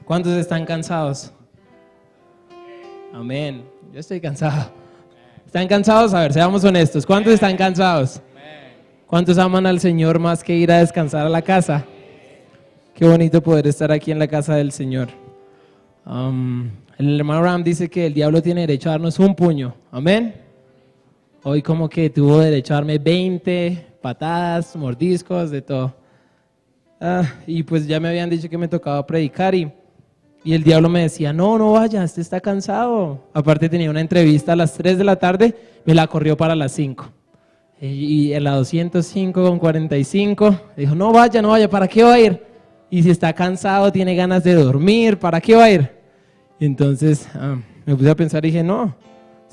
¿Cuántos están cansados? Amén. Yo estoy cansado. ¿Están cansados? A ver, seamos honestos. ¿Cuántos están cansados? ¿Cuántos aman al Señor más que ir a descansar a la casa? Qué bonito poder estar aquí en la casa del Señor. El hermano Ram dice que el diablo tiene derecho a darnos un puño. Amén. Hoy como que tuvo derecho a darme 20 patadas, mordiscos, de todo. Y pues ya me habían dicho que me tocaba predicar y el diablo me decía, no vaya, usted está cansado. Aparte tenía una entrevista a las 3 de la tarde, me la corrió para las 5. Y en la 205:45 dijo, no vaya, ¿para qué va a ir? Y si está cansado, tiene ganas de dormir, ¿para qué va a ir? Y entonces me puse a pensar y dije, no, o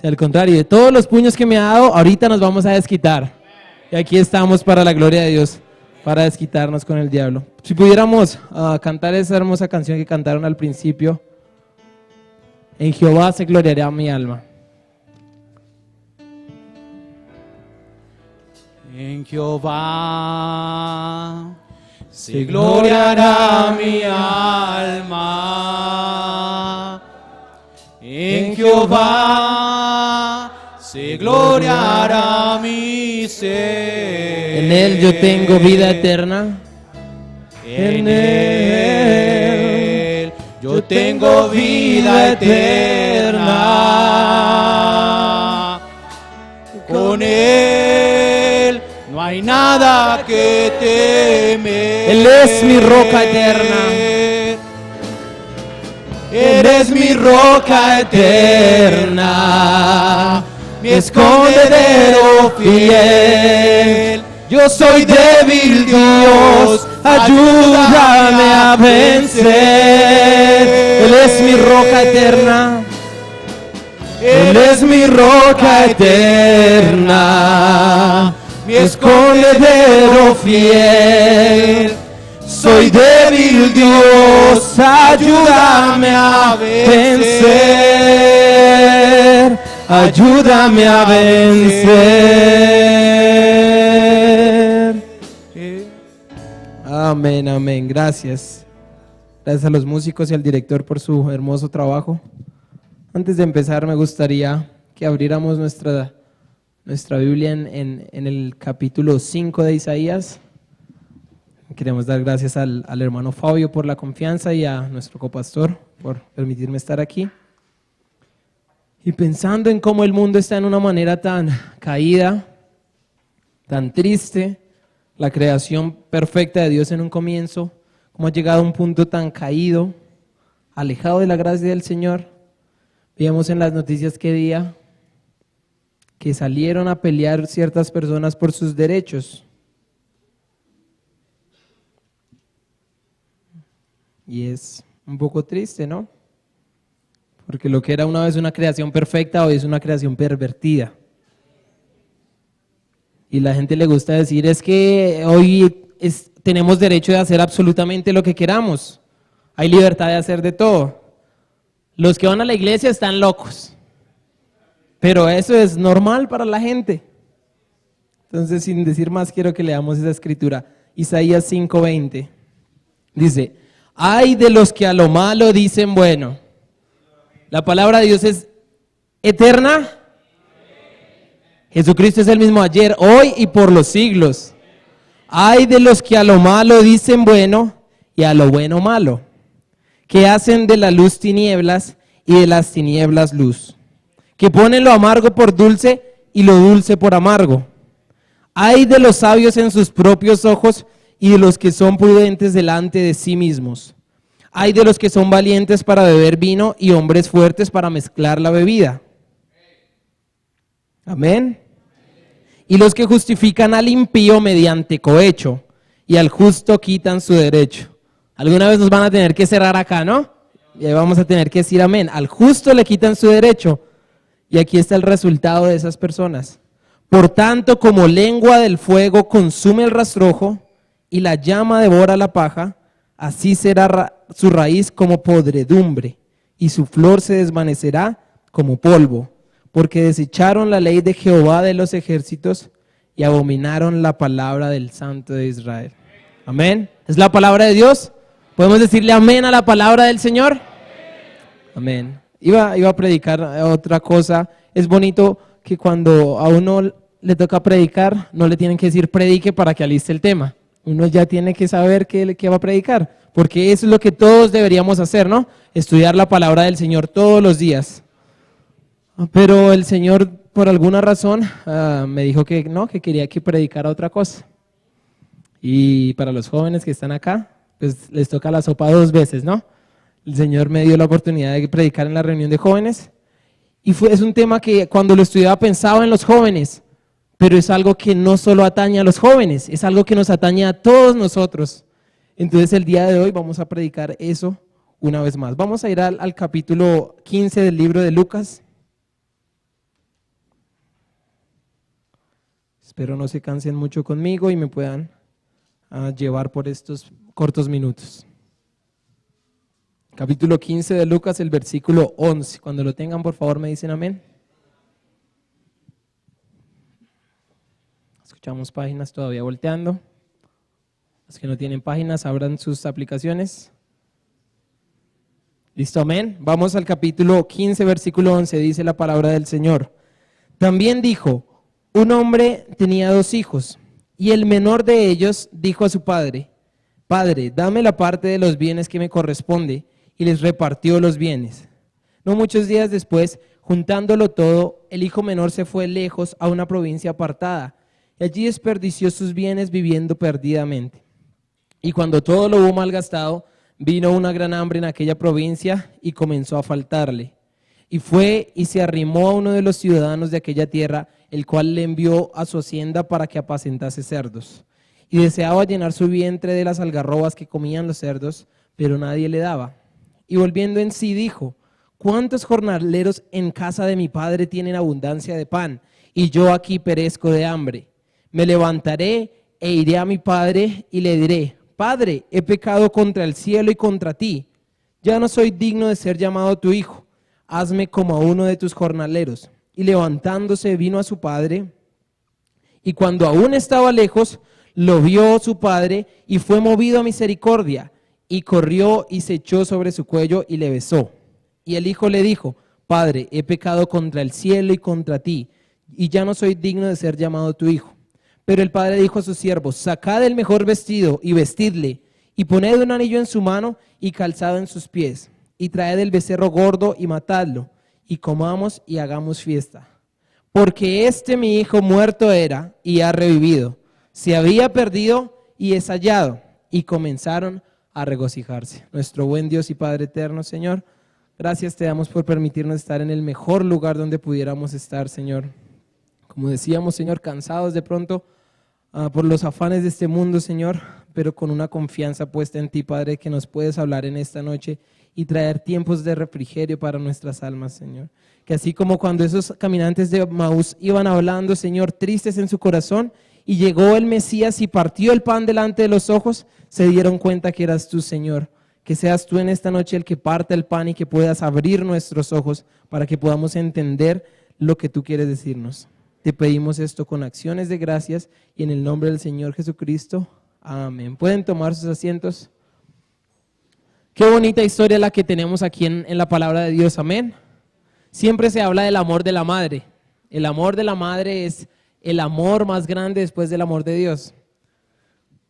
sea, al contrario, de todos los puños que me ha dado, ahorita nos vamos a desquitar. Y aquí estamos para la gloria de Dios, para desquitarnos con el diablo. Si pudiéramos cantar esa hermosa canción que cantaron al principio, en Jehová se gloriará mi alma. En Jehová se gloriará mi alma. En Jehová se gloriará mi ser. En Él yo tengo vida eterna. En Él yo tengo vida eterna. Con Él no hay nada que temer. Él es mi roca eterna. Él es mi roca eterna, mi escondedero fiel. Yo soy débil, Dios, ayúdame a vencer. Él es mi roca eterna. Él es mi roca eterna, mi escondedero fiel. Soy débil, Dios, ayúdame a vencer. Ayúdame a vencer. Amén, amén. Gracias. Gracias a los músicos y al director por su hermoso trabajo. Antes de empezar, me gustaría que abriéramos nuestra Biblia en el capítulo 5 de Isaías. Queremos dar gracias al hermano Fabio por la confianza y a nuestro copastor por permitirme estar aquí. Y pensando en cómo el mundo está en una manera tan caída, tan triste, la creación perfecta de Dios en un comienzo, cómo ha llegado a un punto tan caído, alejado de la gracia del Señor. Veíamos en las noticias que salieron a pelear ciertas personas por sus derechos. Y es un poco triste, ¿no? Porque lo que era una vez una creación perfecta, hoy es una creación pervertida. Y la gente le gusta decir, es que hoy tenemos derecho de hacer absolutamente lo que queramos. Hay libertad de hacer de todo. Los que van a la iglesia están locos. Pero eso es normal para la gente. Entonces, sin decir más, quiero que leamos esa escritura. Isaías 5:20. Dice, ay de los que a lo malo dicen bueno. La palabra de Dios es eterna. Jesucristo es el mismo ayer, hoy y por los siglos. Ay de los que a lo malo dicen bueno y a lo bueno malo, que hacen de la luz tinieblas y de las tinieblas luz, que ponen lo amargo por dulce y lo dulce por amargo. Ay de los sabios en sus propios ojos y de los que son prudentes delante de sí mismos. Ay de los que son valientes para beber vino y hombres fuertes para mezclar la bebida. Amén. Y los que justifican al impío mediante cohecho y al justo quitan su derecho. Alguna vez nos van a tener que cerrar acá, ¿no? Y ahí vamos a tener que decir amén. Al justo le quitan su derecho. Y aquí está el resultado de esas personas. Por tanto, como lengua del fuego consume el rastrojo y la llama devora la paja, así será su raíz como podredumbre y su flor se desvanecerá como polvo, porque desecharon la ley de Jehová de los ejércitos y abominaron la palabra del Santo de Israel. Amén. ¿Es la palabra de Dios? ¿Podemos decirle amén a la palabra del Señor? Amén. Iba a predicar otra cosa. Es bonito que cuando a uno le toca predicar, no le tienen que decir predique para que aliste el tema. Uno ya tiene que saber qué va a predicar, porque eso es lo que todos deberíamos hacer, ¿no? Estudiar la palabra del Señor todos los días. Pero el Señor, por alguna razón, me dijo que no, que quería que predicara otra cosa. Y para los jóvenes que están acá, pues les toca la sopa 2 veces, ¿no? El Señor me dio la oportunidad de predicar en la reunión de jóvenes y es un tema que cuando lo estudiaba pensaba en los jóvenes, pero es algo que no solo atañe a los jóvenes, es algo que nos atañe a todos nosotros. Entonces el día de hoy vamos a predicar eso una vez más. Vamos a ir al capítulo 15 del libro de Lucas. Espero no se cansen mucho conmigo y me puedan llevar por estos cortos minutos. Capítulo 15 de Lucas, el versículo 11. Cuando lo tengan, por favor, me dicen amén. Escuchamos páginas todavía volteando. Los que no tienen páginas, abran sus aplicaciones. ¿Listo? Amén. Vamos al capítulo 15, versículo 11. Dice la palabra del Señor. También dijo, un hombre tenía 2 hijos, y el menor de ellos dijo a su padre, Padre, dame la parte de los bienes que me corresponde, y les repartió los bienes. No muchos días después, juntándolo todo, el hijo menor se fue lejos a una provincia apartada, y allí desperdició sus bienes viviendo perdidamente. Y cuando todo lo hubo malgastado, vino una gran hambre en aquella provincia y comenzó a faltarle. Y fue y se arrimó a uno de los ciudadanos de aquella tierra, el cual le envió a su hacienda para que apacentase cerdos. Y deseaba llenar su vientre de las algarrobas que comían los cerdos, pero nadie le daba. Y volviendo en sí dijo, ¿cuántos jornaleros en casa de mi padre tienen abundancia de pan? Y yo aquí perezco de hambre. Me levantaré e iré a mi padre y le diré, Padre, he pecado contra el cielo y contra ti. Ya no soy digno de ser llamado tu hijo. Hazme como a uno de tus jornaleros. Y levantándose vino a su padre, y cuando aún estaba lejos, lo vio su padre y fue movido a misericordia, y corrió y se echó sobre su cuello y le besó. Y el hijo le dijo, Padre, he pecado contra el cielo y contra ti, y ya no soy digno de ser llamado tu hijo. Pero el padre dijo a sus siervos, sacad el mejor vestido y vestidle, y poned un anillo en su mano y calzado en sus pies, y traed el becerro gordo y matadlo, y comamos y hagamos fiesta. Porque mi hijo muerto era y ha revivido, se había perdido y es hallado. Y comenzaron a regocijarse. Nuestro buen Dios y Padre eterno, Señor, gracias te damos por permitirnos estar en el mejor lugar donde pudiéramos estar, Señor. Como decíamos, Señor, cansados de pronto por los afanes de este mundo, Señor, pero con una confianza puesta en ti, Padre, que nos puedes hablar en esta noche y traer tiempos de refrigerio para nuestras almas, Señor. Que así como cuando esos caminantes de Maús iban hablando, Señor, tristes en su corazón, y llegó el Mesías y partió el pan delante de los ojos, se dieron cuenta que eras tú, Señor. Que seas tú en esta noche el que parte el pan y que puedas abrir nuestros ojos para que podamos entender lo que tú quieres decirnos. Te pedimos esto con acciones de gracias y en el nombre del Señor Jesucristo. Amén. ¿Pueden tomar sus asientos? Qué bonita historia la que tenemos aquí en la palabra de Dios. Amén. Siempre se habla del amor de la madre. El amor de la madre es el amor más grande después del amor de Dios.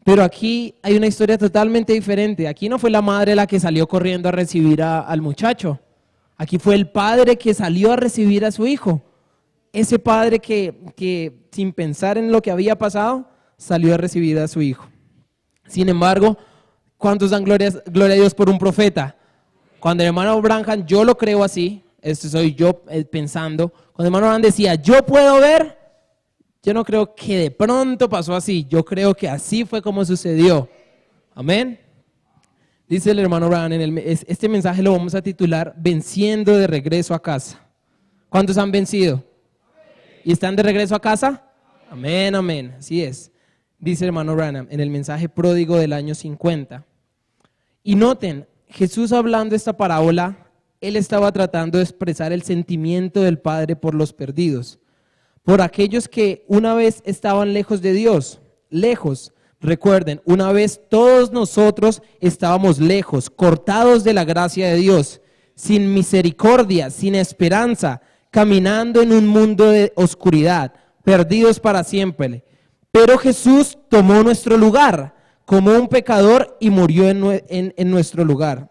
Pero aquí hay una historia totalmente diferente. Aquí no fue la madre la que salió corriendo a recibir al muchacho. Aquí fue el padre que salió a recibir a su hijo. Ese padre que sin pensar en lo que había pasado, salió a recibir a su hijo. Sin embargo, ¿cuántos dan gloria a Dios por un profeta? Cuando el hermano Branham, yo lo creo así, esto soy yo pensando, cuando el hermano Branham decía, yo puedo ver, yo no creo que de pronto pasó así, yo creo que así fue como sucedió. Amén. Dice el hermano Branham, este mensaje lo vamos a titular, Venciendo de regreso a casa. ¿Cuántos han vencido? ¿Y están de regreso a casa? Amén, amén, así es. Dice el hermano Branham en el mensaje pródigo del año 50. Y noten, Jesús hablando esta parábola, él estaba tratando de expresar el sentimiento del Padre por los perdidos, por aquellos que una vez estaban lejos de Dios, lejos, Recuerden, una vez todos nosotros estábamos lejos, cortados de la gracia de Dios, sin misericordia, sin esperanza, caminando en un mundo de oscuridad, perdidos para siempre. Pero Jesús tomó nuestro lugar como un pecador y murió en nuestro lugar.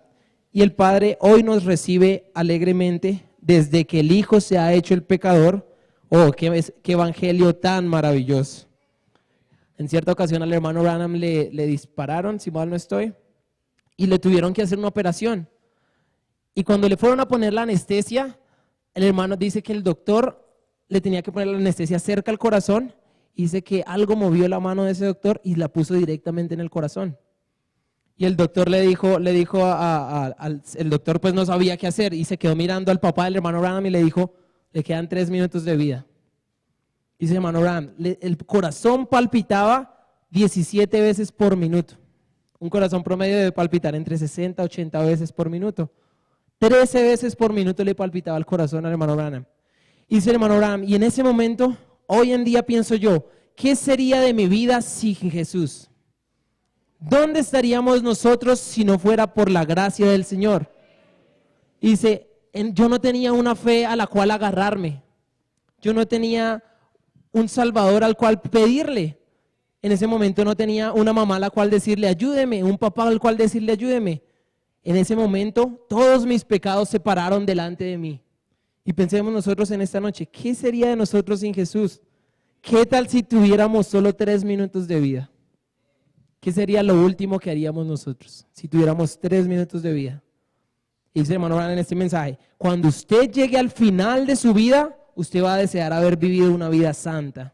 Y el Padre hoy nos recibe alegremente desde que el Hijo se ha hecho el pecador. Oh, qué evangelio tan maravilloso. En cierta ocasión al hermano Branham le dispararon, si mal no estoy, y le tuvieron que hacer una operación. Y cuando le fueron a poner la anestesia, el hermano dice que el doctor le tenía que poner la anestesia cerca al corazón, y dice que algo movió la mano de ese doctor y la puso directamente en el corazón. Y el doctor el doctor pues no sabía qué hacer y se quedó mirando al papá del hermano Branham y le dijo, le quedan 3 minutos de vida. Dice hermano Branham, el corazón palpitaba 17 veces por minuto. Un corazón promedio debe palpitar entre 60 y 80 veces por minuto. 13 veces por minuto le palpitaba el corazón al hermano Branham. Y dice el hermano Branham, y en ese momento, hoy en día pienso yo, ¿qué sería de mi vida sin Jesús? ¿Dónde estaríamos nosotros si no fuera por la gracia del Señor? Y dice, yo no tenía una fe a la cual agarrarme. Yo no tenía un Salvador al cual pedirle. En ese momento no tenía una mamá a la cual decirle ayúdeme, un papá al cual decirle ayúdeme. En ese momento todos mis pecados se pararon delante de mí. Y pensemos nosotros en esta noche, ¿qué sería de nosotros sin Jesús? ¿Qué tal si tuviéramos solo 3 minutos de vida? ¿Qué sería lo último que haríamos nosotros si tuviéramos 3 minutos de vida? Y dice hermano Branham en este mensaje, cuando usted llegue al final de su vida, usted va a desear haber vivido una vida santa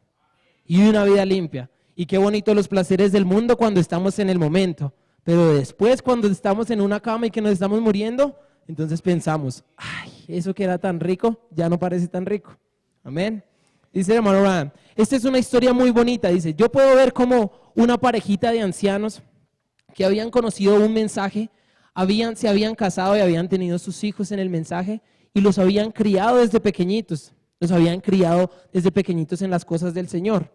y una vida limpia. Y qué bonito los placeres del mundo cuando estamos en el momento. Pero después cuando estamos en una cama y que nos estamos muriendo, entonces pensamos, ay, eso que era tan rico, ya no parece tan rico. Amén. Dice el hermano Branham, esta es una historia muy bonita. Dice, yo puedo ver como una parejita de ancianos que habían conocido un mensaje, se habían casado y habían tenido sus hijos en el mensaje y los habían criado desde pequeñitos. Los habían criado desde pequeñitos en las cosas del Señor.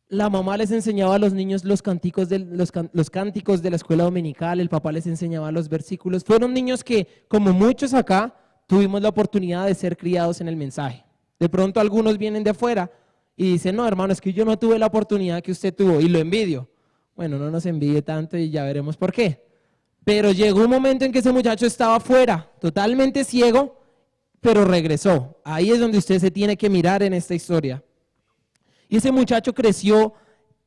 La mamá les enseñaba a los niños los cánticos de la escuela dominical, el papá les enseñaba los versículos. Fueron niños que, como muchos acá, tuvimos la oportunidad de ser criados en el mensaje. De pronto algunos vienen de afuera y dicen, no hermano, es que yo no tuve la oportunidad que usted tuvo y lo envidio. Bueno, no nos envidie tanto y ya veremos por qué. Pero llegó un momento en que ese muchacho estaba afuera, totalmente ciego, pero regresó. Ahí es donde usted se tiene que mirar en esta historia. Y ese muchacho creció,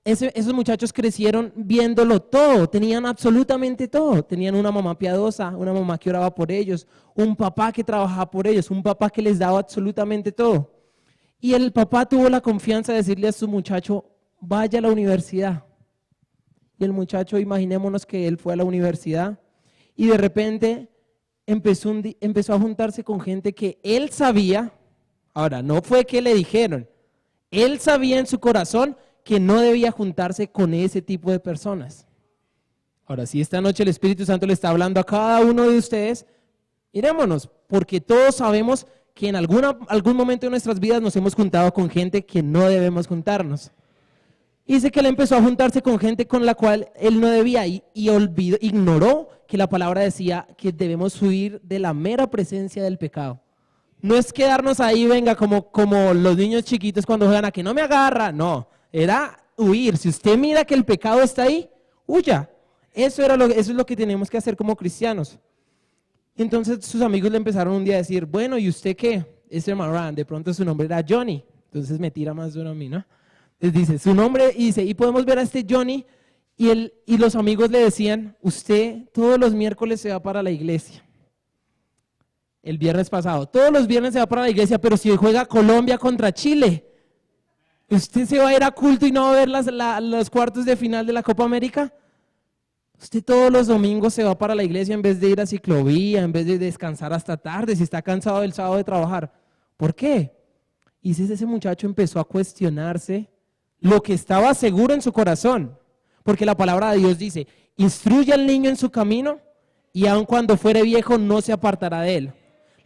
esos muchachos crecieron viéndolo todo, tenían absolutamente todo. Tenían una mamá piadosa, una mamá que oraba por ellos, un papá que trabajaba por ellos, un papá que les daba absolutamente todo. Y el papá tuvo la confianza de decirle a su muchacho, vaya a la universidad. Y el muchacho, imaginémonos que él fue a la universidad y de repente empezó a juntarse con gente que él sabía, ahora no fue que le dijeron, él sabía en su corazón que no debía juntarse con ese tipo de personas. Ahora, si esta noche el Espíritu Santo le está hablando a cada uno de ustedes, mirémonos, porque todos sabemos que en algún momento de nuestras vidas nos hemos juntado con gente que no debemos juntarnos. Y dice que él empezó a juntarse con gente con la cual él no debía y ignoró que la palabra decía que debemos huir de la mera presencia del pecado. No es quedarnos ahí, venga, como los niños chiquitos cuando juegan a que no me agarra. No, era huir. Si usted mira que el pecado está ahí, huya. Eso es lo que tenemos que hacer como cristianos. Y entonces sus amigos le empezaron un día a decir, bueno, ¿y usted qué? Ese hermano Branham, de pronto su nombre era Johnny. Entonces me tira más duro a mí, ¿no? Entonces dice, su nombre, y dice, y podemos ver a este Johnny, y los amigos le decían, usted todos los miércoles se va para la iglesia. El viernes pasado, todos los viernes se va para la iglesia, pero si hoy juega Colombia contra Chile, ¿usted se va a ir a culto y no va a ver los cuartos de final de la Copa América? Usted todos los domingos se va para la iglesia en vez de ir a ciclovía, en vez de descansar hasta tarde, si está cansado del sábado de trabajar. ¿Por qué? Y ese muchacho empezó a cuestionarse lo que estaba seguro en su corazón, porque la palabra de Dios dice, instruye al niño en su camino y aun cuando fuere viejo no se apartará de él.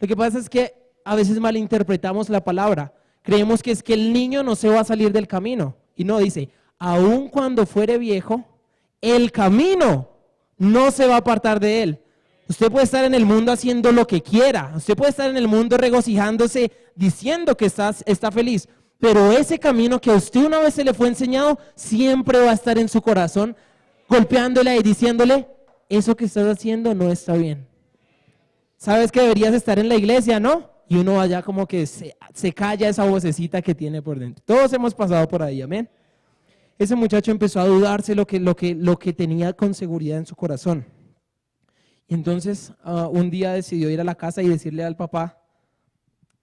Lo que pasa es que a veces malinterpretamos la palabra, creemos que es que el niño no se va a salir del camino y no, dice, aun cuando fuere viejo, el camino no se va a apartar de él. Usted puede estar en el mundo haciendo lo que quiera, usted puede estar en el mundo regocijándose, diciendo que está feliz, pero ese camino que a usted una vez se le fue enseñado, siempre va a estar en su corazón, golpeándole y diciéndole, eso que estás haciendo no está bien. Sabes que deberías estar en la iglesia, ¿no? Y uno allá como que se calla esa vocecita que tiene por dentro. Todos hemos pasado por ahí, amén. Ese muchacho empezó a dudarse lo que tenía con seguridad en su corazón. Y entonces un día decidió ir a la casa y decirle al papá,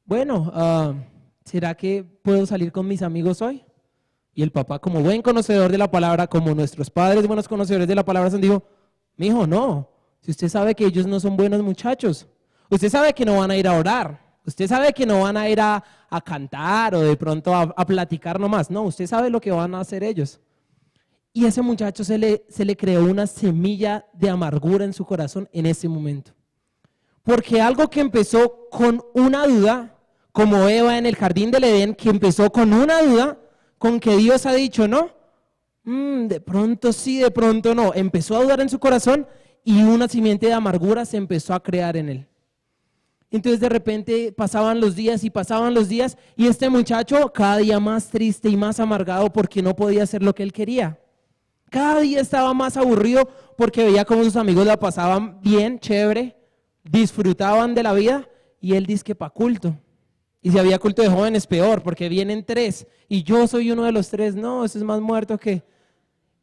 bueno, ¿será que puedo salir con mis amigos hoy? Y el papá, como buen conocedor de la palabra, como nuestros padres buenos conocedores de la palabra, dijo, mijo, no, si usted sabe que ellos no son buenos muchachos, usted sabe que no van a ir a orar, usted sabe que no van a ir a cantar o de pronto a platicar nomás, no, usted sabe lo que van a hacer ellos. Y a ese muchacho se le creó una semilla de amargura en su corazón en ese momento. Porque algo que empezó con una duda, como Eva en el jardín del Edén, que empezó con una duda, con que Dios ha dicho, ¿no? De pronto sí, de pronto no. Empezó a dudar en su corazón y una simiente de amargura se empezó a crear en él. Entonces de repente pasaban los días y este muchacho cada día más triste y más amargado porque no podía hacer lo que él quería. Cada día estaba más aburrido porque veía cómo sus amigos la pasaban bien, chévere, disfrutaban de la vida y él dice que pa' culto. Y si había culto de jóvenes, peor, porque vienen 3 y yo soy uno de los 3. No, ese es más muerto que...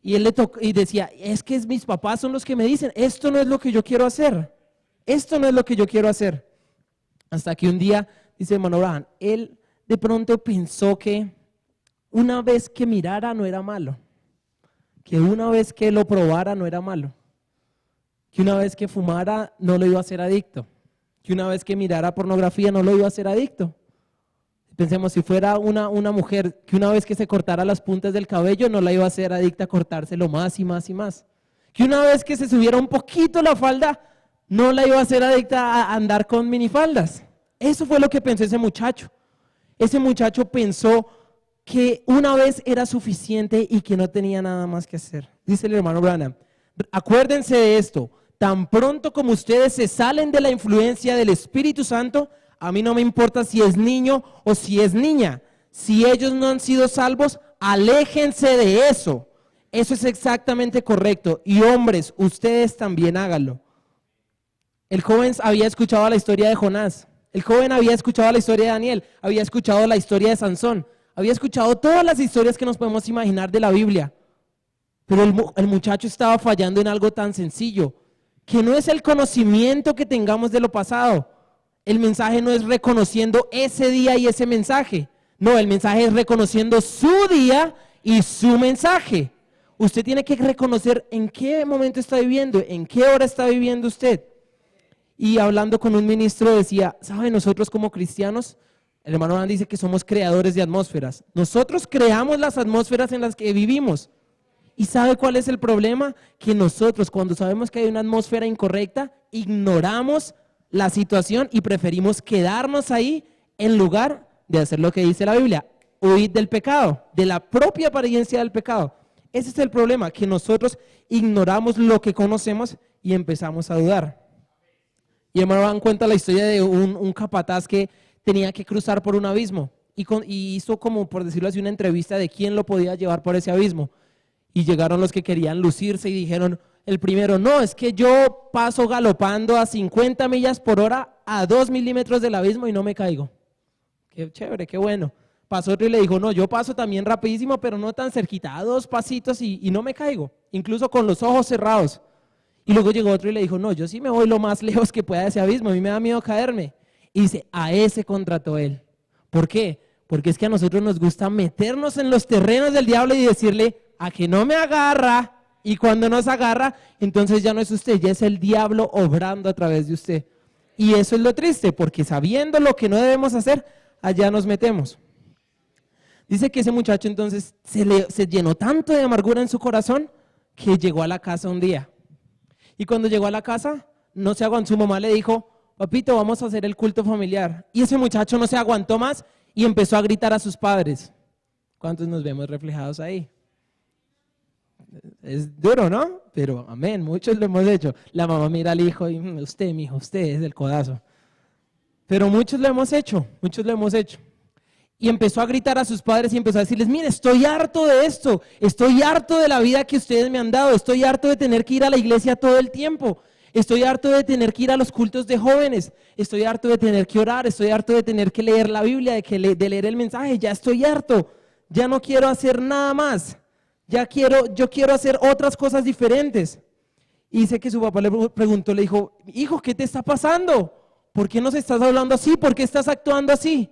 Y él y decía, es que mis papás son los que me dicen, esto no es lo que yo quiero hacer. Esto no es lo que yo quiero hacer. Hasta que un día, dice hermano Abraham, él de pronto pensó que una vez que mirara no era malo. Que una vez que lo probara no era malo, que una vez que fumara no lo iba a hacer adicto, que una vez que mirara pornografía no lo iba a hacer adicto. Pensemos, si fuera una mujer que una vez que se cortara las puntas del cabello no la iba a hacer adicta a cortárselo más y más y más, que una vez que se subiera un poquito la falda no la iba a hacer adicta a andar con minifaldas. Eso fue lo que pensó ese muchacho. Ese muchacho pensó que una vez era suficiente y que no tenía nada más que hacer. Dice el hermano Branham, acuérdense de esto, tan pronto como ustedes se salen de la influencia del Espíritu Santo, a mí no me importa si es niño o si es niña, si ellos no han sido salvos, aléjense de eso. Eso es exactamente correcto. Y hombres, ustedes también háganlo. El joven había escuchado la historia de Jonás, el joven había escuchado la historia de Daniel, había escuchado la historia de Sansón, había escuchado todas las historias que nos podemos imaginar de la Biblia, pero el muchacho estaba fallando en algo tan sencillo, que no es el conocimiento que tengamos de lo pasado. El mensaje no es reconociendo ese día y ese mensaje, no, el mensaje es reconociendo su día y su mensaje. Usted tiene que reconocer en qué momento está viviendo, en qué hora está viviendo usted. Y hablando con un ministro decía, ¿sabe? Nosotros como cristianos, el hermano Abraham dice que somos creadores de atmósferas. Nosotros creamos las atmósferas en las que vivimos. ¿Y sabe cuál es el problema? Que nosotros, cuando sabemos que hay una atmósfera incorrecta, ignoramos la situación y preferimos quedarnos ahí en lugar de hacer lo que dice la Biblia, huir del pecado, de la propia apariencia del pecado. Ese es el problema, que nosotros ignoramos lo que conocemos y empezamos a dudar. Y el hermano Abraham cuenta la historia de un capataz que tenía que cruzar por un abismo y hizo como, por decirlo así, una entrevista de quién lo podía llevar por ese abismo. Y llegaron los que querían lucirse y dijeron, el primero, no, es que yo paso galopando a 50 millas por hora a 2 milímetros del abismo y no me caigo. Qué chévere, qué bueno. Pasó otro y le dijo, no, yo paso también rapidísimo, pero no tan cerquita, a 2 pasitos y no me caigo, incluso con los ojos cerrados. Y luego llegó otro y le dijo, no, yo sí me voy lo más lejos que pueda de ese abismo, a mí me da miedo caerme. Y dice, a ese contrató él. ¿Por qué? Porque es que a nosotros nos gusta meternos en los terrenos del diablo y decirle, a que no me agarra, y cuando nos agarra, entonces ya no es usted, ya es el diablo obrando a través de usted. Y eso es lo triste, porque sabiendo lo que no debemos hacer, allá nos metemos. Dice que ese muchacho entonces se llenó tanto de amargura en su corazón que llegó a la casa un día. Y cuando llegó a la casa, no se aguantó, su mamá le dijo, papito, vamos a hacer el culto familiar. Y ese muchacho no se aguantó más y empezó a gritar a sus padres. ¿Cuántos nos vemos reflejados ahí? Es duro, ¿no? Pero amén, muchos lo hemos hecho. La mamá mira al hijo y usted, mijo, usted es el codazo. Pero muchos lo hemos hecho, muchos lo hemos hecho. Y empezó a gritar a sus padres y empezó a decirles, mire, estoy harto de esto, estoy harto de la vida que ustedes me han dado, estoy harto de tener que ir a la iglesia todo el tiempo, estoy harto de tener que ir a los cultos de jóvenes, estoy harto de tener que orar, estoy harto de tener que leer la Biblia, de leer el mensaje, ya estoy harto, ya no quiero hacer nada más, yo quiero hacer otras cosas diferentes. Y dice que su papá le preguntó, le dijo, hijo, ¿qué te está pasando? ¿Por qué nos estás hablando así? ¿Por qué estás actuando así?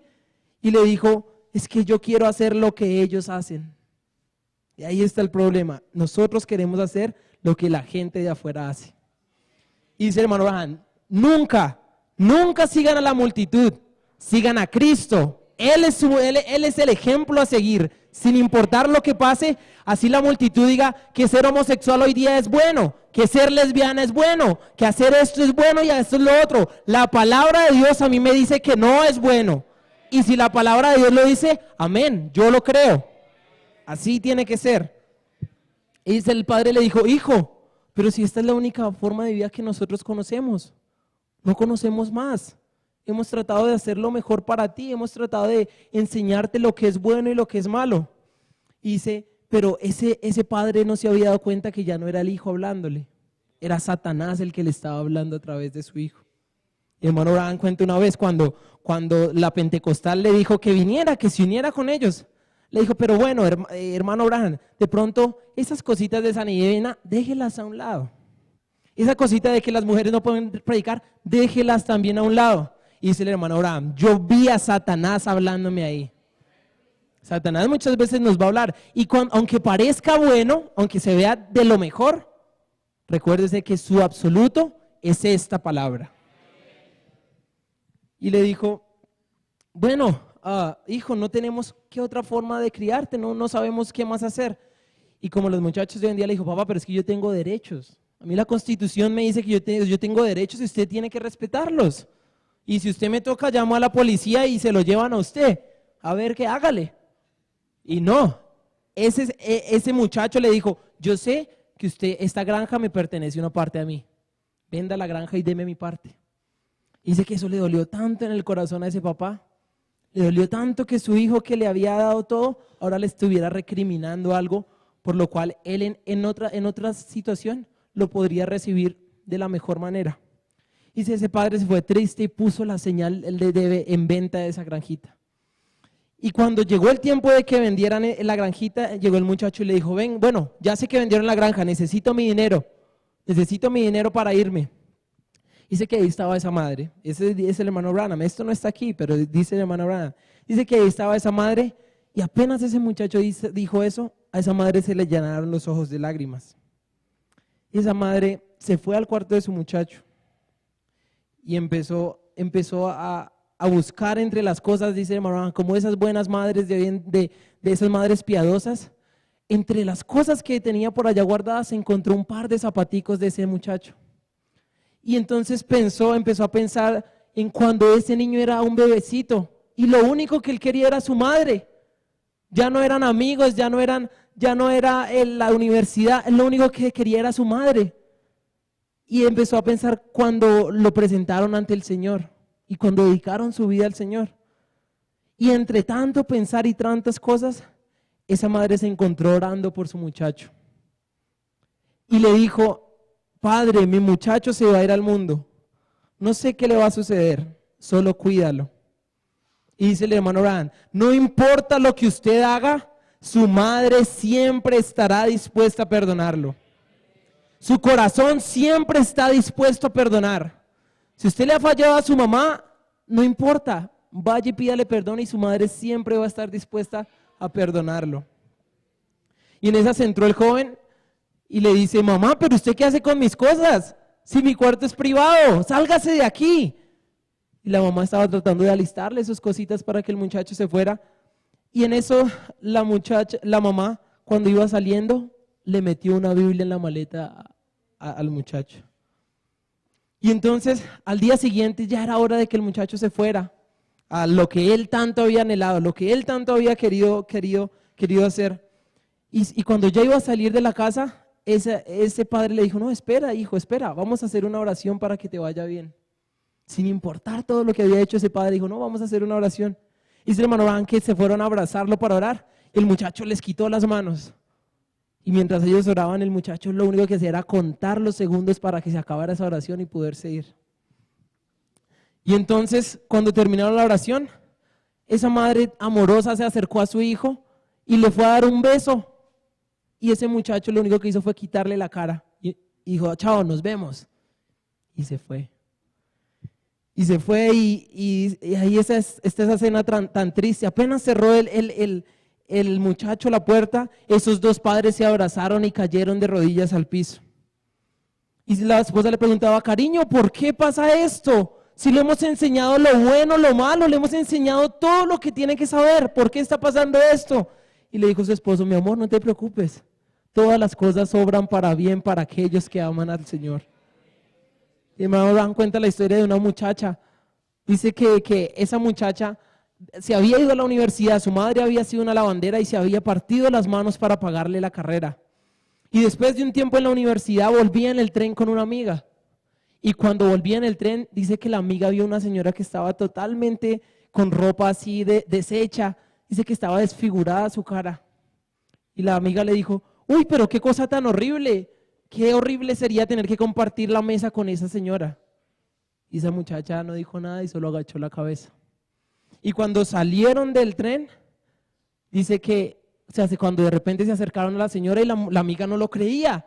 Y le dijo, es que yo quiero hacer lo que ellos hacen. Y ahí está el problema. Nosotros queremos hacer lo que la gente de afuera hace. Y dice el hermano Abraham, nunca sigan a la multitud, sigan a Cristo. Él es el ejemplo a seguir, sin importar lo que pase. Así la multitud diga que ser homosexual hoy día es bueno, que ser lesbiana es bueno, que hacer esto es bueno y esto es lo otro. La palabra de Dios a mí me dice que no es bueno. Y si la palabra de Dios lo dice, amén, yo lo creo. Así tiene que ser. Y dice el padre, le dijo, hijo, pero si esta es la única forma de vida que nosotros conocemos, no conocemos más. Hemos tratado de hacer lo mejor para ti, hemos tratado de enseñarte lo que es bueno y lo que es malo. Y dice, pero ese padre no se había dado cuenta que ya no era el hijo hablándole, era Satanás el que le estaba hablando a través de su hijo. Y hermano Abraham cuenta una vez cuando la pentecostal le dijo que viniera, que se uniera con ellos. Le dijo, pero bueno, hermano Abraham, de pronto esas cositas de sanidad, déjelas a un lado. Esa cosita de que las mujeres no pueden predicar, déjelas también a un lado. Y dice el hermano Abraham, yo vi a Satanás hablándome ahí. Satanás muchas veces nos va a hablar. Y aunque parezca bueno, aunque se vea de lo mejor, recuérdese que su absoluto es esta palabra. Y le dijo, bueno, hijo, no tenemos qué otra forma de criarte, no sabemos qué más hacer. Y como los muchachos de hoy en día le dijo, papá, pero es que yo tengo derechos. A mí la Constitución me dice que yo tengo derechos y usted tiene que respetarlos. Y si usted me toca, llamo a la policía y se lo llevan a usted. A ver qué, hágale. Y no, ese muchacho le dijo, yo sé que esta granja me pertenece una parte a mí. Venda la granja y deme mi parte. Dice que eso le dolió tanto en el corazón a ese papá. Le dolió tanto que su hijo, que le había dado todo, ahora le estuviera recriminando algo, por lo cual él en otra situación lo podría recibir de la mejor manera. Dice, ese padre se fue triste y puso la señal en venta de esa granjita. Y cuando llegó el tiempo de que vendieran la granjita, llegó el muchacho y le dijo, bueno, ya sé que vendieron la granja, necesito mi dinero para irme. Dice que ahí estaba esa madre, ese es el hermano Branham, esto no está aquí, pero dice el hermano Branham, dice que ahí estaba esa madre y apenas ese muchacho dijo eso, a esa madre se le llenaron los ojos de lágrimas. Y esa madre se fue al cuarto de su muchacho y empezó a buscar entre las cosas, dice el hermano Branham, como esas buenas madres de esas madres piadosas, entre las cosas que tenía por allá guardadas se encontró un par de zapaticos de ese muchacho. Y entonces empezó a pensar en cuando ese niño era un bebecito y lo único que él quería era su madre. Ya no eran amigos, ya no era la universidad, lo único que quería era su madre. Y empezó a pensar cuando lo presentaron ante el Señor y cuando dedicaron su vida al Señor. Y entre tanto pensar y tantas cosas, esa madre se encontró orando por su muchacho. Y le dijo, Padre, mi muchacho se va a ir al mundo. No sé qué le va a suceder, solo cuídalo. Y dice el hermano Abraham, no importa lo que usted haga, su madre siempre estará dispuesta a perdonarlo. Su corazón siempre está dispuesto a perdonar. Si usted le ha fallado a su mamá, no importa, vaya y pídale perdón y su madre siempre va a estar dispuesta a perdonarlo. Y en esas entró el joven y le dice, mamá, pero ¿usted qué hace con mis cosas? Si mi cuarto es privado, sálgase de aquí. Y la mamá estaba tratando de alistarle sus cositas para que el muchacho se fuera. Y en eso la mamá, cuando iba saliendo, le metió una Biblia en la maleta al muchacho. Y entonces, al día siguiente ya era hora de que el muchacho se fuera a lo que él tanto había anhelado, lo que él tanto había querido hacer. Y cuando ya iba a salir de la casa, ese padre le dijo, no, espera, hijo, espera, vamos a hacer una oración para que te vaya bien. Sin importar todo lo que había hecho ese padre, dijo, no, vamos a hacer una oración. Y dice el hermano Abraham que se fueron a abrazarlo para orar. El muchacho les quitó las manos. Y mientras ellos oraban, el muchacho lo único que hacía era contar los segundos para que se acabara esa oración y poderse ir. Y entonces, cuando terminaron la oración, esa madre amorosa se acercó a su hijo y le fue a dar un beso. Y ese muchacho lo único que hizo fue quitarle la cara. Y dijo, chao, nos vemos. Y se fue. Y se fue y ahí está esa escena tan triste. Apenas cerró el muchacho la puerta, esos dos padres se abrazaron y cayeron de rodillas al piso. Y la esposa le preguntaba, cariño, ¿por qué pasa esto? Si le hemos enseñado lo bueno, lo malo, le hemos enseñado todo lo que tiene que saber, ¿por qué está pasando esto? Y le dijo su esposo, mi amor, no te preocupes, todas las cosas obran para bien para aquellos que aman al Señor. Y hermano Abraham cuenta la historia de una muchacha. Dice que esa muchacha se había ido a la universidad, su madre había sido una lavandera y se había partido las manos para pagarle la carrera. Y después de un tiempo en la universidad volvía en el tren con una amiga. Y cuando volvía en el tren, dice que la amiga vio una señora que estaba totalmente con ropa así deshecha. Dice que estaba desfigurada su cara. Y la amiga le dijo, uy, pero qué cosa tan horrible. Qué horrible sería tener que compartir la mesa con esa señora. Y esa muchacha no dijo nada y solo agachó la cabeza. Y cuando salieron del tren, dice que, cuando de repente se acercaron a la señora y la amiga no lo creía.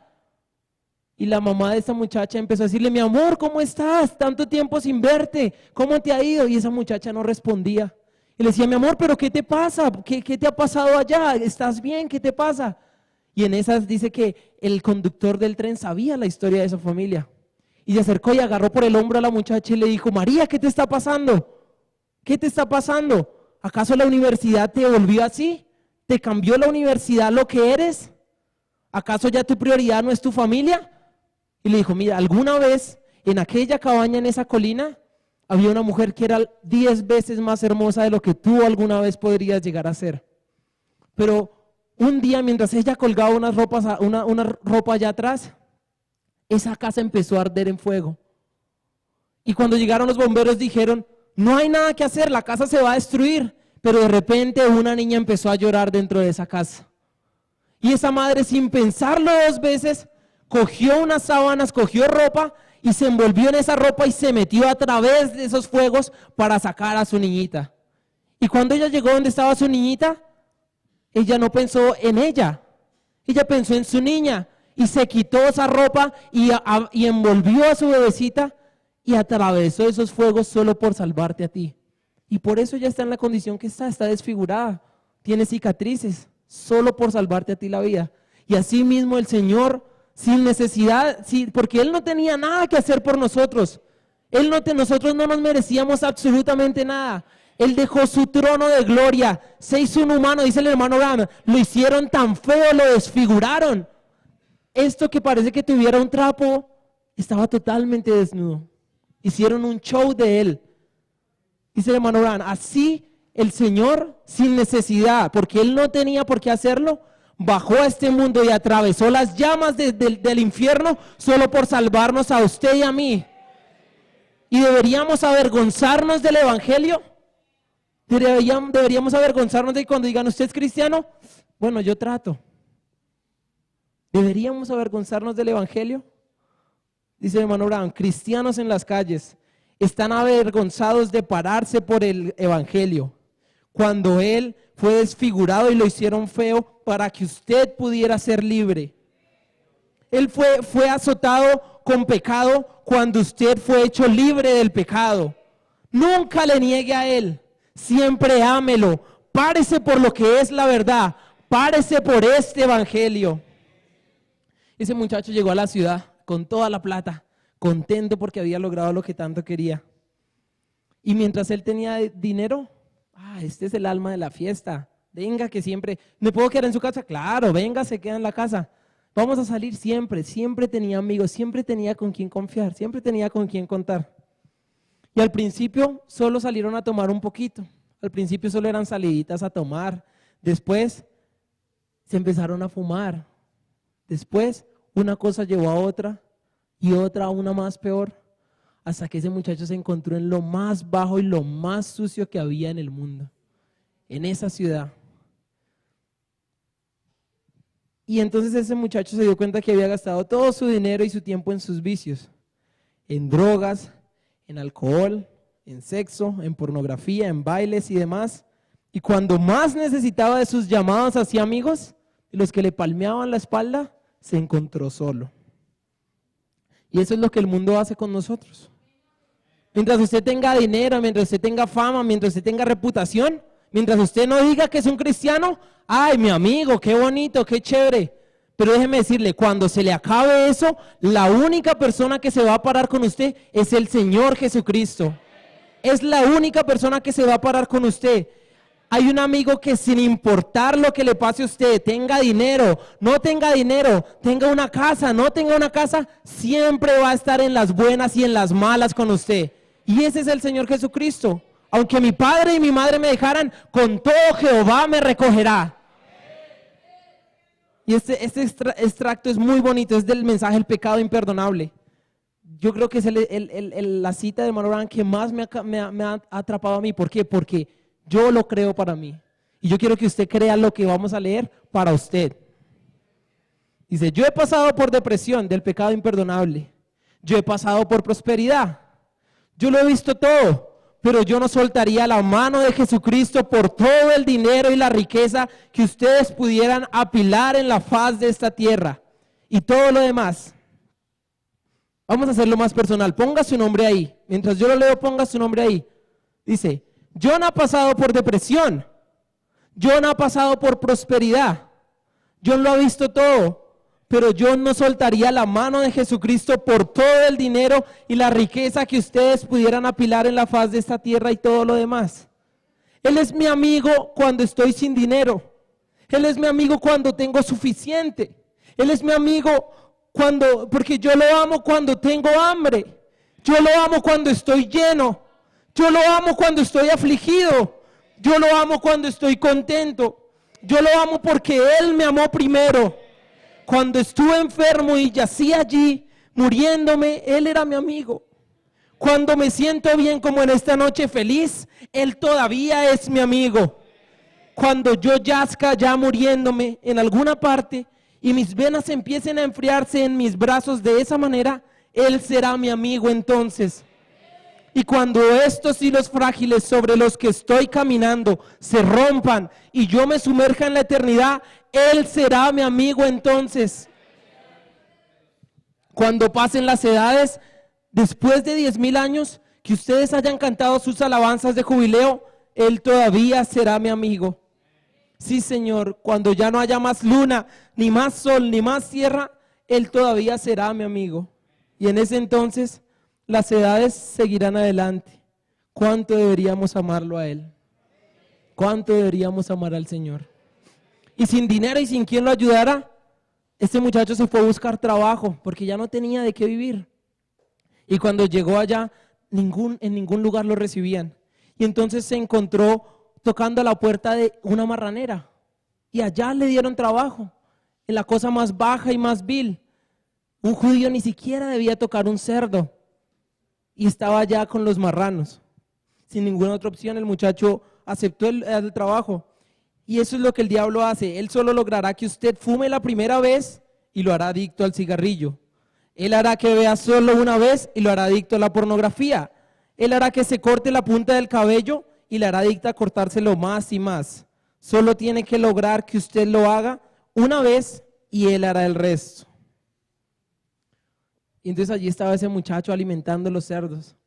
Y la mamá de esa muchacha empezó a decirle, mi amor, ¿cómo estás? Tanto tiempo sin verte, ¿cómo te ha ido? Y esa muchacha no respondía. Y le decía, mi amor, ¿pero qué te pasa? ¿Qué te ha pasado allá? ¿Estás bien? ¿Qué te pasa? Y en esas dice que el conductor del tren sabía la historia de esa familia. Y se acercó y agarró por el hombro a la muchacha y le dijo, María, ¿qué te está pasando? ¿Qué te está pasando? ¿Acaso la universidad te volvió así? ¿Te cambió la universidad lo que eres? ¿Acaso ya tu prioridad no es tu familia? Y le dijo, mira, alguna vez en aquella cabaña en esa colina había una mujer que era 10 veces más hermosa de lo que tú alguna vez podrías llegar a ser. Pero un día mientras ella colgaba una ropa allá atrás, esa casa empezó a arder en fuego. Y cuando llegaron los bomberos dijeron, no hay nada que hacer, la casa se va a destruir. Pero de repente una niña empezó a llorar dentro de esa casa. Y esa madre, sin pensarlo 2 veces, cogió unas sábanas, cogió ropa y se envolvió en esa ropa y se metió a través de esos fuegos para sacar a su niñita. Y cuando ella llegó donde estaba su niñita, ella no pensó en ella, ella pensó en su niña y se quitó esa ropa y envolvió a su bebecita y atravesó esos fuegos solo por salvarte a ti. Y por eso ella está en la condición que está desfigurada, tiene cicatrices, solo por salvarte a ti la vida. Y así mismo el Señor, sin necesidad, porque Él no tenía nada que hacer por nosotros. Nosotros no nos merecíamos absolutamente nada. Él dejó su trono de gloria, se hizo un humano, dice el hermano Abraham, lo hicieron tan feo, lo desfiguraron. Esto que parece que tuviera un trapo, estaba totalmente desnudo. Hicieron un show de Él. Dice el hermano Abraham, así el Señor, sin necesidad, porque Él no tenía por qué hacerlo, bajó a este mundo y atravesó las llamas del infierno solo por salvarnos a usted y a mí. Y deberíamos avergonzarnos del Evangelio. Deberíamos avergonzarnos de cuando digan, ¿usted es cristiano? Bueno, yo trato. ¿Deberíamos avergonzarnos del Evangelio? Dice el hermano Abraham, cristianos en las calles están avergonzados de pararse por el Evangelio, cuando Él fue desfigurado y lo hicieron feo para que usted pudiera ser libre. Él fue azotado con pecado cuando usted fue hecho libre del pecado. Nunca le niegue a Él, siempre ámelo, párese por lo que es la verdad, párese por este Evangelio. Ese muchacho llegó a la ciudad con toda la plata, contento porque había logrado lo que tanto quería. Y mientras él tenía dinero, este es el alma de la fiesta. Venga que siempre, ¿me puedo quedar en su casa? Claro, venga, se queda en la casa. Vamos a salir siempre tenía amigos, siempre tenía con quién confiar, siempre tenía con quién contar. Y al principio solo salieron a tomar un poquito, al principio solo eran saliditas a tomar, después se empezaron a fumar, después una cosa llevó a otra y otra a una más peor, hasta que ese muchacho se encontró en lo más bajo y lo más sucio que había en el mundo, en esa ciudad. Y entonces ese muchacho se dio cuenta que había gastado todo su dinero y su tiempo en sus vicios, en drogas, en alcohol, en sexo, en pornografía, en bailes y demás. Y cuando más necesitaba de sus llamados hacia amigos, los que le palmeaban la espalda, se encontró solo. Y eso es lo que el mundo hace con nosotros. Mientras usted tenga dinero, mientras usted tenga fama, mientras usted tenga reputación, mientras usted no diga que es un cristiano, ay, mi amigo, qué bonito, qué chévere. Pero déjeme decirle, cuando se le acabe eso, la única persona que se va a parar con usted es el Señor Jesucristo. Es la única persona que se va a parar con usted. Hay un amigo que sin importar lo que le pase a usted, tenga dinero, no tenga dinero, tenga una casa, no tenga una casa, siempre va a estar en las buenas y en las malas con usted. Y ese es el Señor Jesucristo. Aunque mi padre y mi madre me dejaran, con todo Jehová me recogerá. Y este extracto es muy bonito, es del mensaje El pecado imperdonable. Yo creo que es la cita de Manuel que más me ha atrapado a mí. ¿Por qué? Porque yo lo creo para mí. Y yo quiero que usted crea lo que vamos a leer para usted. Dice, yo he pasado por depresión del pecado imperdonable. Yo he pasado por prosperidad. Yo lo he visto todo. Pero yo no soltaría la mano de Jesucristo por todo el dinero y la riqueza que ustedes pudieran apilar en la faz de esta tierra. Y todo lo demás. Vamos a hacerlo más personal. Ponga su nombre ahí. Mientras yo lo leo, ponga su nombre ahí. Dice, John ha pasado por depresión. John ha pasado por prosperidad. John lo ha visto todo. Pero yo no soltaría la mano de Jesucristo por todo el dinero y la riqueza que ustedes pudieran apilar en la faz de esta tierra y todo lo demás. Él es mi amigo cuando estoy sin dinero. Él es mi amigo cuando tengo suficiente. Él es mi amigo porque yo lo amo cuando tengo hambre. Yo lo amo cuando estoy lleno. Yo lo amo cuando estoy afligido. Yo lo amo cuando estoy contento. Yo lo amo porque Él me amó primero. Cuando estuve enfermo y yací allí, muriéndome, Él era mi amigo. Cuando me siento bien como en esta noche feliz, Él todavía es mi amigo. Cuando yo yazca ya muriéndome en alguna parte y mis venas empiecen a enfriarse en mis brazos de esa manera, Él será mi amigo entonces. Y cuando estos hilos frágiles sobre los que estoy caminando se rompan y yo me sumerja en la eternidad, Él será mi amigo entonces. Cuando pasen las edades, después de 10,000 años, que ustedes hayan cantado sus alabanzas de jubileo, Él todavía será mi amigo. Sí, Señor, cuando ya no haya más luna, ni más sol, ni más tierra, Él todavía será mi amigo. Y en ese entonces las edades seguirán adelante. ¿Cuánto deberíamos amarlo a Él? ¿Cuánto deberíamos amar al Señor? Y sin dinero y sin quien lo ayudara, este muchacho se fue a buscar trabajo porque ya no tenía de qué vivir. Y cuando llegó allá, en ningún lugar lo recibían. Y entonces se encontró tocando a la puerta de una marranera. Y allá le dieron trabajo, en la cosa más baja y más vil. Un judío ni siquiera debía tocar un cerdo. Y estaba allá con los marranos. Sin ninguna otra opción, el muchacho aceptó el trabajo. Y eso es lo que el diablo hace. Él solo logrará que usted fume la primera vez y lo hará adicto al cigarrillo. Él hará que vea solo una vez y lo hará adicto a la pornografía. Él hará que se corte la punta del cabello y le hará adicto a cortárselo más y más. Solo tiene que lograr que usted lo haga una vez y él hará el resto. Y entonces allí estaba ese muchacho alimentando los cerdos.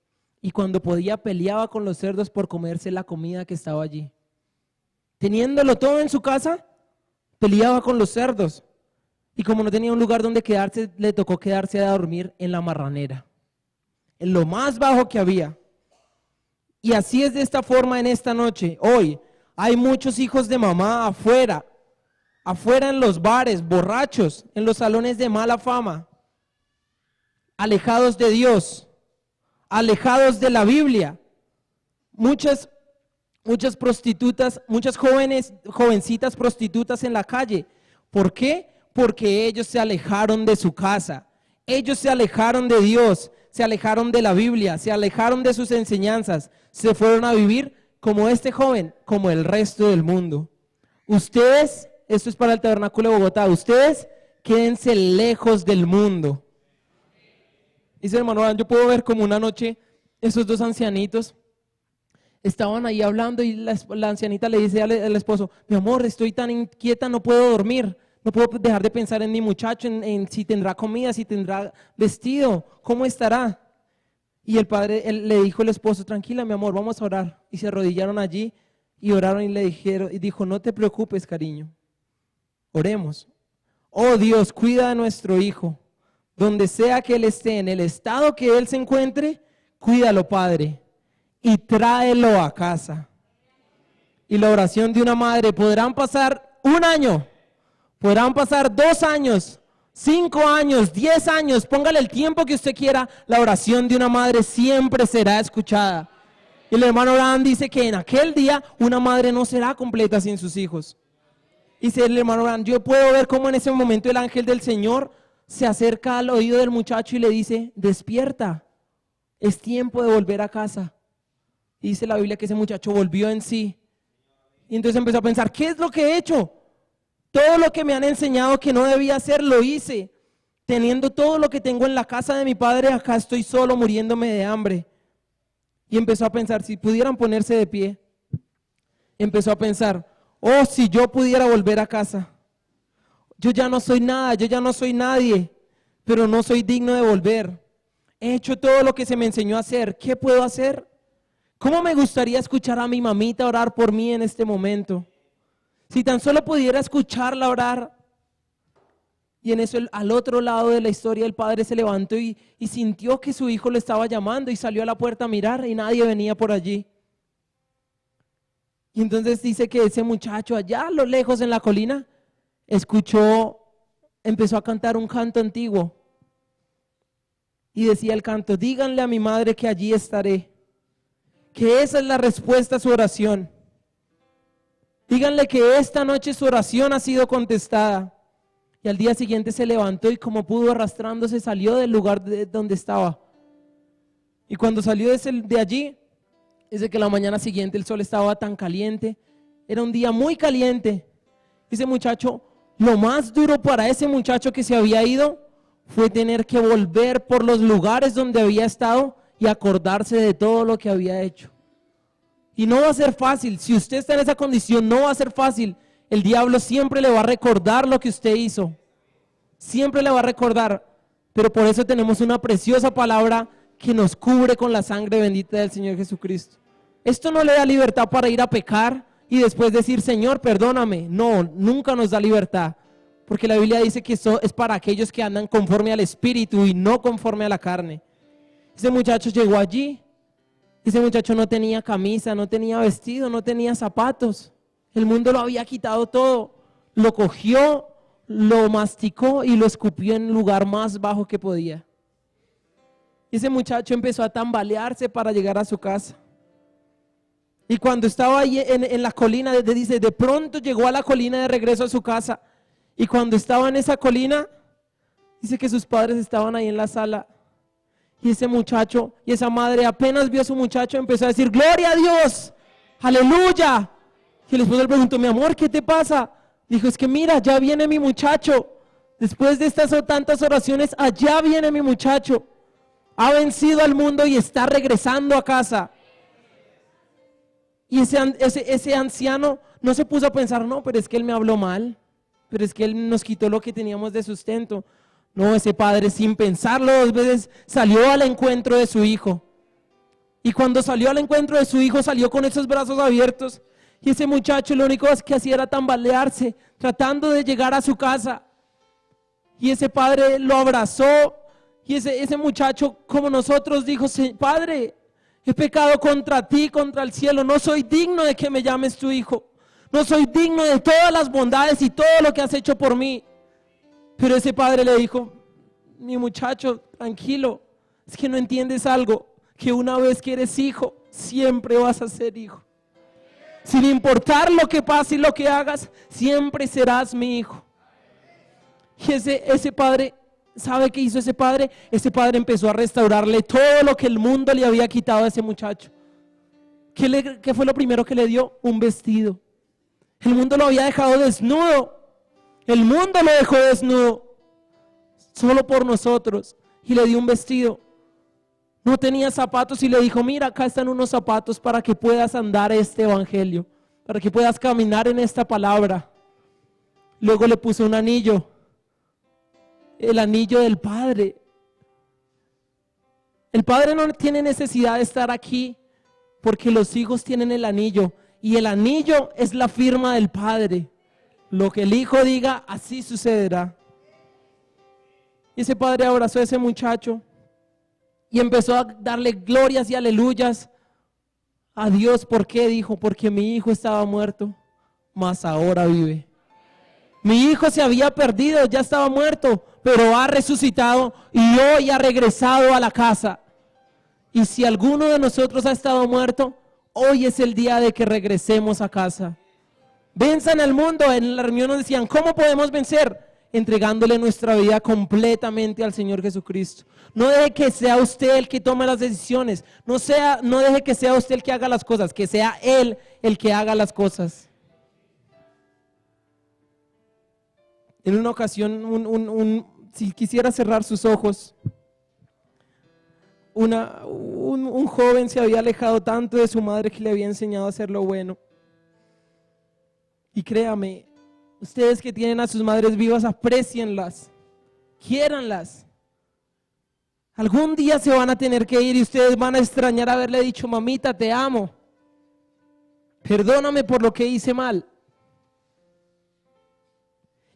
Y cuando podía peleaba con los cerdos por comerse la comida que estaba allí. Teniéndolo todo en su casa, peleaba con los cerdos. Y como no tenía un lugar donde quedarse, le tocó quedarse a dormir en la marranera. En lo más bajo que había. Y así es de esta forma en esta noche. Hoy hay muchos hijos de mamá afuera en los bares, borrachos, en los salones de mala fama. Alejados de Dios, alejados de la Biblia. Muchas prostitutas, muchas jovencitas prostitutas en la calle. ¿Por qué? porque ellos se alejaron de su casa, ellos se alejaron de Dios, se alejaron de la Biblia, se alejaron de sus enseñanzas, se fueron a vivir como este joven, como el resto del mundo. Ustedes, esto es para el Tabernáculo de Bogotá, ustedes quédense lejos del mundo. Dice hermano Abraham, yo puedo ver como una noche esos dos ancianitos estaban ahí hablando y la ancianita le dice al esposo, mi amor, estoy tan inquieta, no puedo dormir, no puedo dejar de pensar en mi muchacho, en si tendrá comida, si tendrá vestido, cómo estará. Y el padre le dijo al esposo, tranquila mi amor, vamos a orar. Y se arrodillaron allí y oraron y le dijeron, y dijo, no te preocupes cariño, oremos. Oh Dios, cuida de nuestro hijo, donde sea que él esté, en el estado que él se encuentre, cuídalo Padre y tráelo a casa. Y la oración de una madre, podrán pasar 1 año, podrán pasar 2 años, 5 años, 10 años, póngale el tiempo que usted quiera, la oración de una madre siempre será escuchada. Y el hermano Abraham dice que en aquel día una madre no será completa sin sus hijos. Dice el hermano Abraham, yo puedo ver cómo en ese momento el ángel del Señor se acerca al oído del muchacho y le dice, despierta, es tiempo de volver a casa. Y dice la Biblia que ese muchacho volvió en sí. Y entonces empezó a pensar, ¿qué es lo que he hecho? Todo lo que me han enseñado que no debía hacer, lo hice. Teniendo todo lo que tengo en la casa de mi padre, acá estoy solo muriéndome de hambre. Y empezó a pensar, si pudieran ponerse de pie. Empezó a pensar, oh, si yo pudiera volver a casa. Yo ya no soy nada, yo ya no soy nadie, pero no soy digno de volver. He hecho todo lo que se me enseñó a hacer. ¿Qué puedo hacer? ¿Cómo me gustaría escuchar a mi mamita orar por mí en este momento? Si tan solo pudiera escucharla orar. Y en eso al otro lado de la historia el padre se levantó y sintió que su hijo lo estaba llamando y salió a la puerta a mirar y nadie venía por allí. Y entonces dice que ese muchacho allá a lo lejos en la colina empezó a cantar un canto antiguo. Y decía el canto, díganle a mi madre que allí estaré. Que esa es la respuesta a su oración. Díganle que esta noche su oración ha sido contestada. Y al día siguiente se levantó y como pudo arrastrándose salió del lugar donde estaba. Y cuando salió de allí, dice que la mañana siguiente el sol estaba tan caliente. Era un día muy caliente. Ese muchacho, lo más duro para ese muchacho que se había ido fue tener que volver por los lugares donde había estado y acordarse de todo lo que había hecho. Y no va a ser fácil, si usted está en esa condición no va a ser fácil. El diablo siempre le va a recordar lo que usted hizo, siempre le va a recordar, pero por eso tenemos una preciosa palabra que nos cubre con la sangre bendita del Señor Jesucristo. Esto no le da libertad para ir a pecar y después decir, Señor, perdóname. No, nunca nos da libertad. Porque la Biblia dice que eso es para aquellos que andan conforme al Espíritu y no conforme a la carne. Ese muchacho llegó allí. Ese muchacho no tenía camisa, no tenía vestido, no tenía zapatos. El mundo lo había quitado todo. Lo cogió, lo masticó y lo escupió en el lugar más bajo que podía. Y ese muchacho empezó a tambalearse para llegar a su casa. Y cuando estaba ahí en la colina, dice, de pronto llegó a la colina de regreso a su casa. Y cuando estaba en esa colina, dice que sus padres estaban ahí en la sala. Y ese muchacho y esa madre apenas vio a su muchacho, empezó a decir, ¡Gloria a Dios! ¡Aleluya! Y el esposo le preguntó, mi amor, ¿qué te pasa? Dijo, es que mira, ya viene mi muchacho. Después de estas tantas oraciones, allá viene mi muchacho. Ha vencido al mundo y está regresando a casa. Y ese anciano no se puso a pensar, no, pero es que él me habló mal. Pero es que él nos quitó lo que teníamos de sustento. No, ese padre sin pensarlo 2 veces salió al encuentro de su hijo. Y cuando salió al encuentro de su hijo salió con esos brazos abiertos. Y ese muchacho lo único que hacía era tambalearse, tratando de llegar a su casa. Y ese padre lo abrazó. Y ese muchacho como nosotros dijo, Padre, he pecado contra ti, contra el cielo. No soy digno de que me llames tu hijo. No soy digno de todas las bondades y todo lo que has hecho por mí. Pero ese padre le dijo, mi muchacho, tranquilo, es que no entiendes algo, que una vez que eres hijo, siempre vas a ser hijo. Sin importar lo que pase y lo que hagas, siempre serás mi hijo. Y ese padre, ¿sabe qué hizo ese padre? Ese padre empezó a restaurarle todo lo que el mundo le había quitado a ese muchacho. ¿Qué fue lo primero que le dio? Un vestido. El mundo lo había dejado desnudo. El mundo lo dejó desnudo. Solo por nosotros. Y le dio un vestido. No tenía zapatos y le dijo, mira, acá están unos zapatos para que puedas andar este evangelio. Para que puedas caminar en esta palabra. Luego le puso un anillo. El anillo del Padre. El Padre no tiene necesidad de estar aquí porque los hijos tienen el anillo. Y el anillo es la firma del Padre. Lo que el Hijo diga, así sucederá. Y ese padre abrazó a ese muchacho y empezó a darle glorias y aleluyas a Dios. ¿Por qué? Dijo, porque mi hijo estaba muerto, mas ahora vive. Mi hijo se había perdido, ya estaba muerto, pero ha resucitado y hoy ha regresado a la casa. Y si alguno de nosotros ha estado muerto, hoy es el día de que regresemos a casa. Venzan al mundo. En la reunión nos decían, ¿cómo podemos vencer? Entregándole nuestra vida completamente al Señor Jesucristo. No deje que sea usted el que tome las decisiones. No deje que sea usted el que haga las cosas, que sea Él el que haga las cosas. En una ocasión, si quisiera cerrar sus ojos, un joven se había alejado tanto de su madre que le había enseñado a hacer lo bueno. Y créame, ustedes que tienen a sus madres vivas, aprécienlas, quiéranlas. Algún día se van a tener que ir y ustedes van a extrañar haberle dicho, mamita, te amo. Perdóname por lo que hice mal.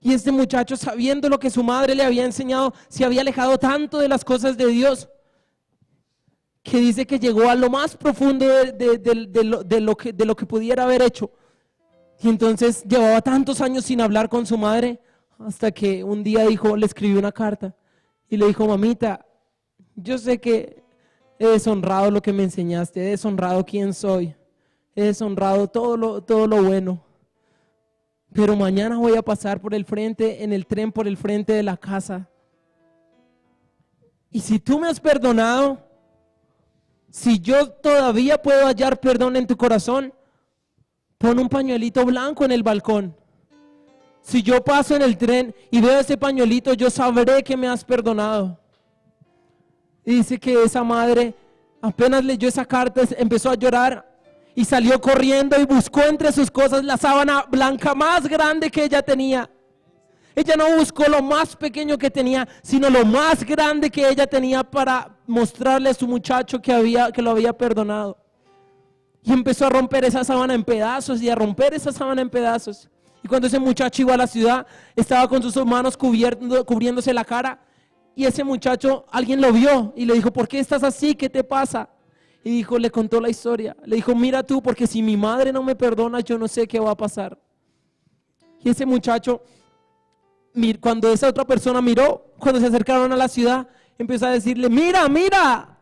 Y este muchacho, sabiendo lo que su madre le había enseñado, se había alejado tanto de las cosas de Dios, que dice que llegó a lo más profundo de lo que pudiera haber hecho. Y entonces llevaba tantos años sin hablar con su madre, hasta que un día le escribió una carta y le dijo, mamita, yo sé que he deshonrado lo que me enseñaste, he deshonrado quién soy, he deshonrado todo lo bueno, pero mañana voy a pasar por el frente, en el tren por el frente de la casa. Y si tú me has perdonado, si yo todavía puedo hallar perdón en tu corazón, pon un pañuelito blanco en el balcón. Si yo paso en el tren y veo ese pañuelito, yo sabré que me has perdonado. Y dice que esa madre apenas leyó esa carta, empezó a llorar y salió corriendo y buscó entre sus cosas la sábana blanca más grande que ella tenía. Ella no buscó lo más pequeño que tenía, sino lo más grande que ella tenía para mostrarle a su muchacho que lo había perdonado. Y empezó a romper esa sábana en pedazos y a romper esa sábana en pedazos. Y cuando ese muchacho iba a la ciudad, estaba con sus manos cubriéndose la cara. Y ese muchacho, alguien lo vio y le dijo, ¿por qué estás así? ¿Qué te pasa? Y le contó la historia. Le dijo, mira tú, porque si mi madre no me perdona, yo no sé qué va a pasar. Y ese muchacho, cuando esa otra persona miró, cuando se acercaron a la ciudad, empezó a decirle, mira,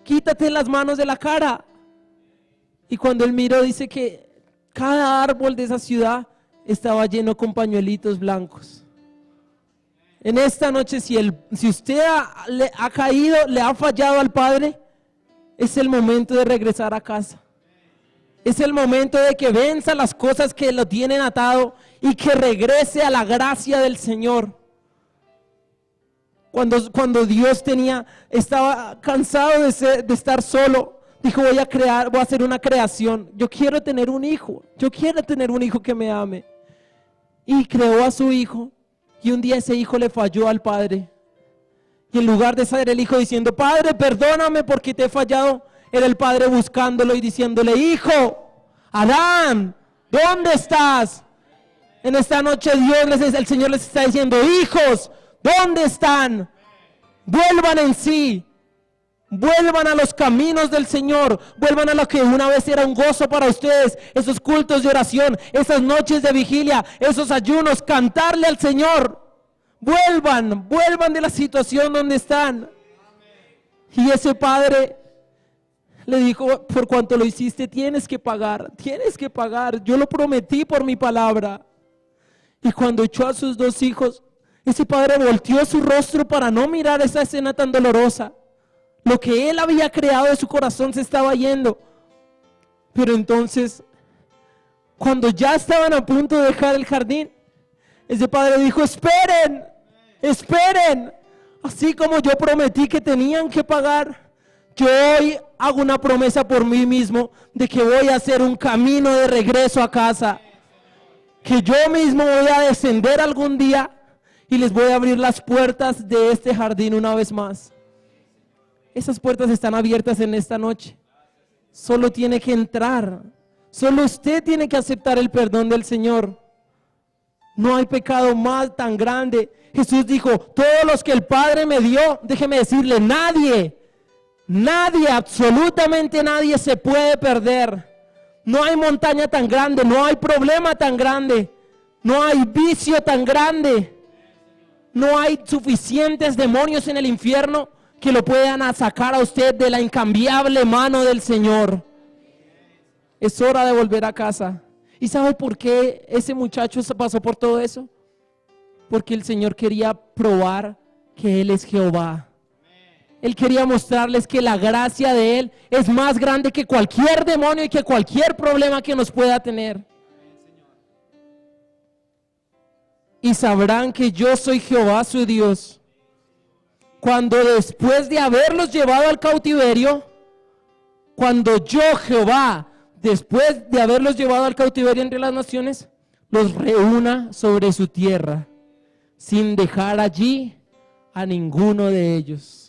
quítate las manos de la cara. Y cuando él miró, dice que cada árbol de esa ciudad estaba lleno con pañuelitos blancos. En esta noche, si usted le ha caído, le ha fallado al Padre, es el momento de regresar a casa. Es el momento de que venza las cosas que lo tienen atado y que regrese a la gracia del Señor. Cuando Dios estaba cansado de estar solo, dijo, voy a hacer una creación. Yo quiero tener un hijo que me ame. Y creó a su hijo. Y un día ese hijo le falló al Padre. Y en lugar de ser el hijo diciendo, Padre, perdóname porque te he fallado, era el Padre buscándolo y diciéndole, hijo, Adán, ¿dónde estás? En esta noche el Señor les está diciendo, hijos, ¿dónde están? Vuelvan en sí. Vuelvan a los caminos del Señor, vuelvan a lo que una vez era un gozo para ustedes, esos cultos de oración, esas noches de vigilia, esos ayunos, cantarle al Señor. Vuelvan de la situación donde están. Y ese padre le dijo, por cuanto lo hiciste, tienes que pagar, yo lo prometí por mi palabra. Y cuando echó a sus dos hijos, Ese padre volteó su rostro para no mirar esa escena tan dolorosa. Lo que él había creado de su corazón se estaba yendo. Pero entonces, cuando ya estaban a punto de dejar el jardín, ese padre dijo: esperen, esperen. Así como yo prometí que tenían que pagar, yo hoy hago una promesa por mí mismo de que voy a hacer un camino de regreso a casa. Que yo mismo voy a descender algún día y les voy a abrir las puertas de este jardín una vez más. Esas puertas están abiertas en esta noche. Solo tiene que entrar. Solo usted tiene que aceptar el perdón del Señor. No hay pecado más tan grande. Jesús dijo: todos los que el Padre me dio, déjeme decirle, nadie, absolutamente nadie se puede perder. No hay montaña tan grande, no hay problema tan grande, no hay vicio tan grande, no hay suficientes demonios en el infierno que lo puedan sacar a usted de la incambiable mano del Señor. Es hora de volver a casa. ¿Y sabe por qué ese muchacho pasó por todo eso? Porque el Señor quería probar que Él es Jehová. Él quería mostrarles que la gracia de Él es más grande que cualquier demonio y que cualquier problema que nos pueda tener. Y sabrán que yo soy Jehová su Dios, cuando después de haberlos llevado al cautiverio, cuando yo, Jehová, después de haberlos llevado al cautiverio entre las naciones, los reúna sobre su tierra, sin dejar allí a ninguno de ellos.